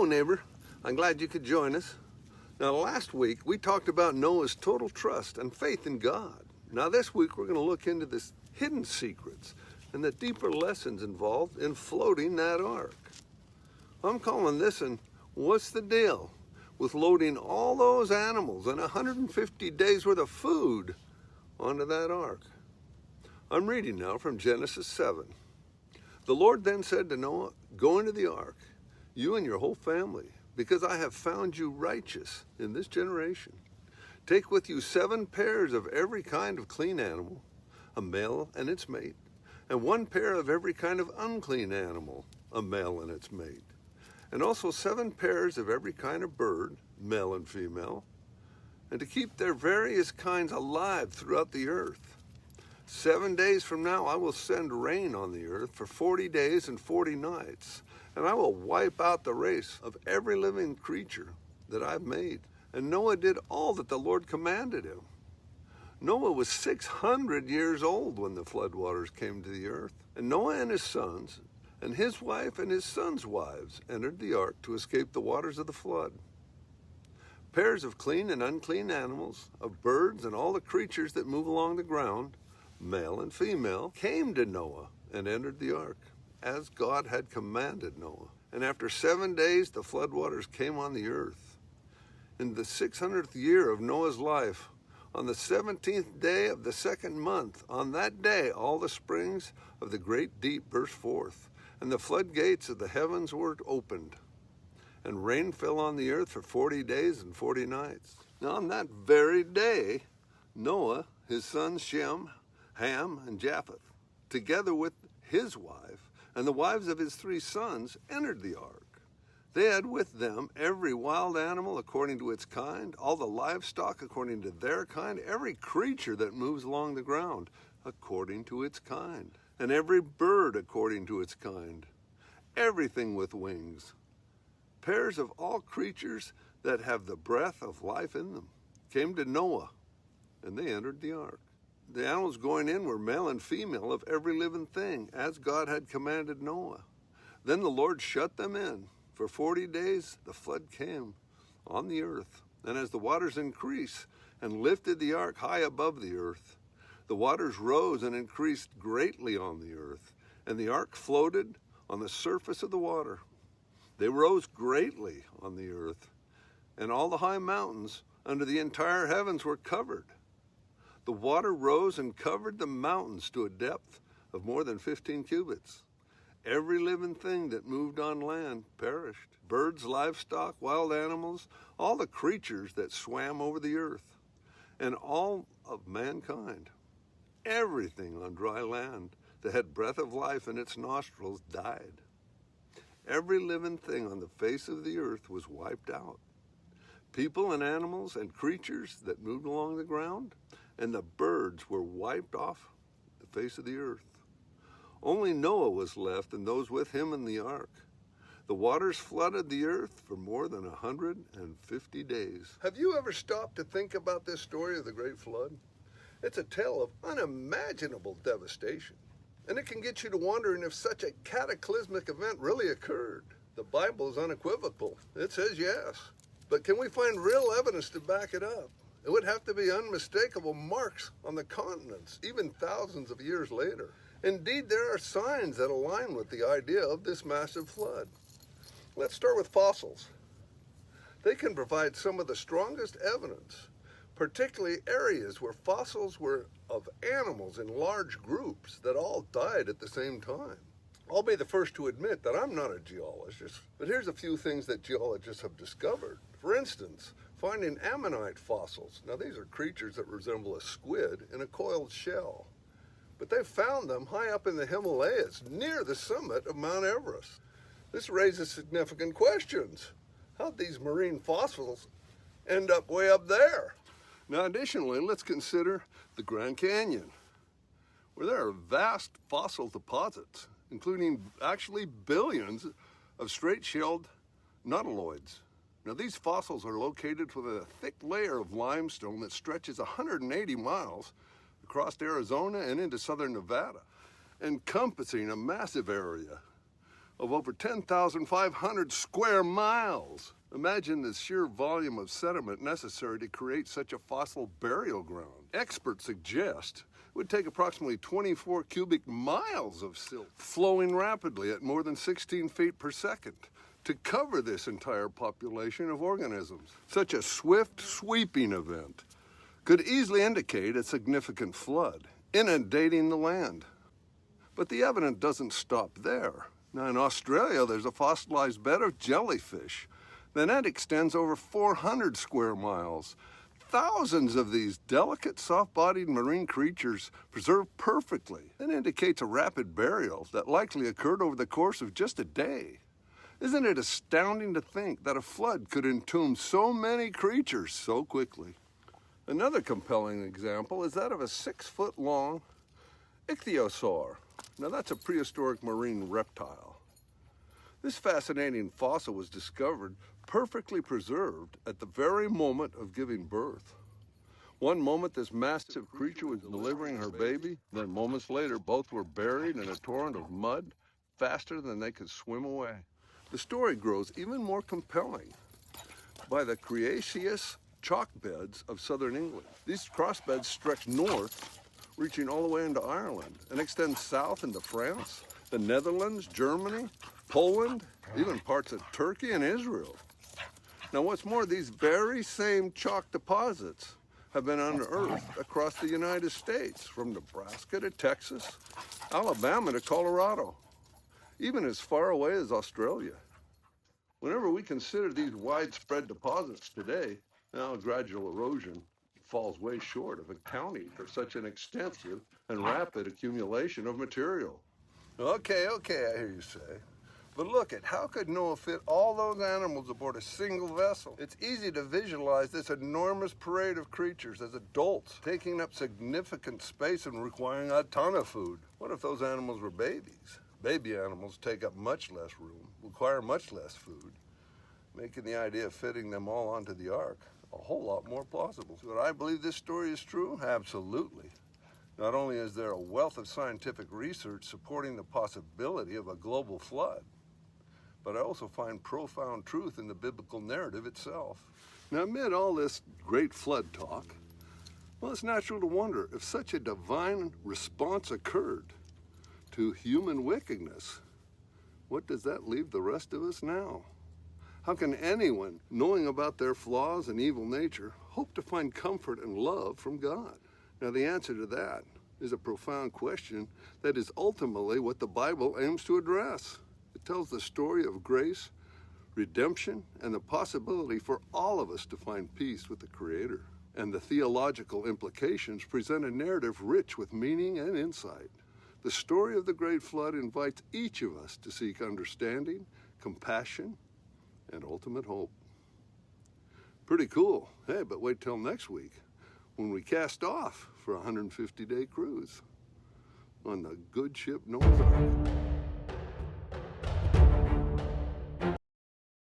Hello, neighbor. I'm glad you could join us. Now, last week we talked about Noah's total trust and faith in God. Now, this week we're going to look into the hidden secrets and the deeper lessons involved in floating that ark. I'm calling this and what's the deal with loading all those animals and 150 days worth of food onto that ark? I'm reading now from Genesis 7. The Lord then said to Noah, "Go into the ark, you and your whole family, because I have found you righteous in this generation. Take with you 7 pairs of every kind of clean animal, a male and its mate, and 1 pair of every kind of unclean animal, a male and its mate, and also 7 pairs of every kind of bird, male and female, and to keep their various kinds alive throughout the earth. 7 days from now I will send rain on the earth for 40 days and 40 nights, and I will wipe out the race of every living creature that I've made." And Noah did all that the Lord commanded him. Noah was 600 years old when the floodwaters came to the earth. And Noah and his sons, and his wife and his sons' wives, entered the ark to escape the waters of the flood. Pairs of clean and unclean animals, of birds and all the creatures that move along the ground, male and female, came to Noah and entered the ark, as God had commanded Noah. And after 7 days, the floodwaters came on the earth. In the 600th year of Noah's life, on the 17th day of the 2nd month, on that day, all the springs of the great deep burst forth, and the floodgates of the heavens were opened, and rain fell on the earth for 40 days and 40 nights. Now, on that very day, Noah, his sons Shem, Ham, and Japheth, together with his wife, and the wives of his 3 sons, entered the ark. They had with them every wild animal according to its kind, all the livestock according to their kind, every creature that moves along the ground according to its kind, and every bird according to its kind, everything with wings. Pairs of all creatures that have the breath of life in them came to Noah, and they entered the ark. The animals going in were male and female of every living thing, as God had commanded Noah. Then the Lord shut them in. For 40 days the flood came on the earth, and as the waters increased and lifted the ark high above the earth, the waters rose and increased greatly on the earth, and the ark floated on the surface of the water. They rose greatly on the earth, and all the high mountains under the entire heavens were covered. The water rose and covered the mountains to a depth of more than 15 cubits. Every living thing that moved on land perished. Birds, livestock, wild animals, all the creatures that swam over the earth, and all of mankind. Everything on dry land that had breath of life in its nostrils died. Every living thing on the face of the earth was wiped out. People and animals and creatures that moved along the ground, and the birds were wiped off the face of the earth. Only Noah was left and those with him in the ark. The waters flooded the earth for more than 150 days. Have you ever stopped to think about this story of the Great Flood? It's a tale of unimaginable devastation, and it can get you to wondering if such a cataclysmic event really occurred. The Bible is unequivocal. It says yes. But can we find real evidence to back it up? It would have to be unmistakable marks on the continents, even thousands of years later. Indeed, there are signs that align with the idea of this massive flood. Let's start with fossils. They can provide some of the strongest evidence, particularly areas where fossils were of animals in large groups that all died at the same time. I'll be the first to admit that I'm not a geologist, but here's a few things that geologists have discovered. For instance, finding ammonite fossils. Now, these are creatures that resemble a squid in a coiled shell, but they found them high up in the Himalayas near the summit of Mount Everest. This raises significant questions. How'd these marine fossils end up way up there? Now, additionally, let's consider the Grand Canyon, where there are vast fossil deposits, including actually billions of straight-shelled nautiloids. Now, these fossils are located within a thick layer of limestone that stretches 180 miles across Arizona and into southern Nevada, encompassing a massive area of over 10,500 square miles. Imagine the sheer volume of sediment necessary to create such a fossil burial ground. Experts suggest it would take approximately 24 cubic miles of silt flowing rapidly at more than 16 feet per second to cover this entire population of organisms. Such a swift, sweeping event could easily indicate a significant flood, inundating the land. But the evidence doesn't stop there. Now in Australia, there's a fossilized bed of jellyfish. The net extends over 400 square miles. Thousands of these delicate, soft-bodied marine creatures preserved perfectly. That indicates a rapid burial that likely occurred over the course of just a day. Isn't it astounding to think that a flood could entomb so many creatures so quickly? Another compelling example is that of a 6-foot-long ichthyosaur. Now that's a prehistoric marine reptile. This fascinating fossil was discovered perfectly preserved at the very moment of giving birth. One moment this massive creature was delivering her baby, then moments later both were buried in a torrent of mud faster than they could swim away. The story grows even more compelling by the Cretaceous chalk beds of southern England. These crossbeds stretch north, reaching all the way into Ireland, and extend south into France, the Netherlands, Germany, Poland, even parts of Turkey and Israel. Now what's more, these very same chalk deposits have been unearthed across the United States, from Nebraska to Texas, Alabama to Colorado, even as far away as Australia. Whenever we consider these widespread deposits today, now gradual erosion falls way short of accounting for such an extensive and rapid accumulation of material. Okay, I hear you say. But look at how could Noah fit all those animals aboard a single vessel? It's easy to visualize this enormous parade of creatures as adults, taking up significant space and requiring a ton of food. What if those animals were babies? Baby animals take up much less room, require much less food, making the idea of fitting them all onto the ark a whole lot more plausible. Would I believe this story is true? Absolutely. Not only is there a wealth of scientific research supporting the possibility of a global flood, but I also find profound truth in the biblical narrative itself. Now, amid all this great flood talk, well, it's natural to wonder if such a divine response occurred to human wickedness, what does that leave the rest of us now? How can anyone, knowing about their flaws and evil nature, hope to find comfort and love from God? Now, the answer to that is a profound question that is ultimately what the Bible aims to address. It tells the story of grace, redemption, and the possibility for all of us to find peace with the Creator. And the theological implications present a narrative rich with meaning and insight. The story of the Great Flood invites each of us to seek understanding, compassion, and ultimate hope. Pretty cool. Hey, but wait till next week when we cast off for a 150-day cruise on the good ship Noah's Ark.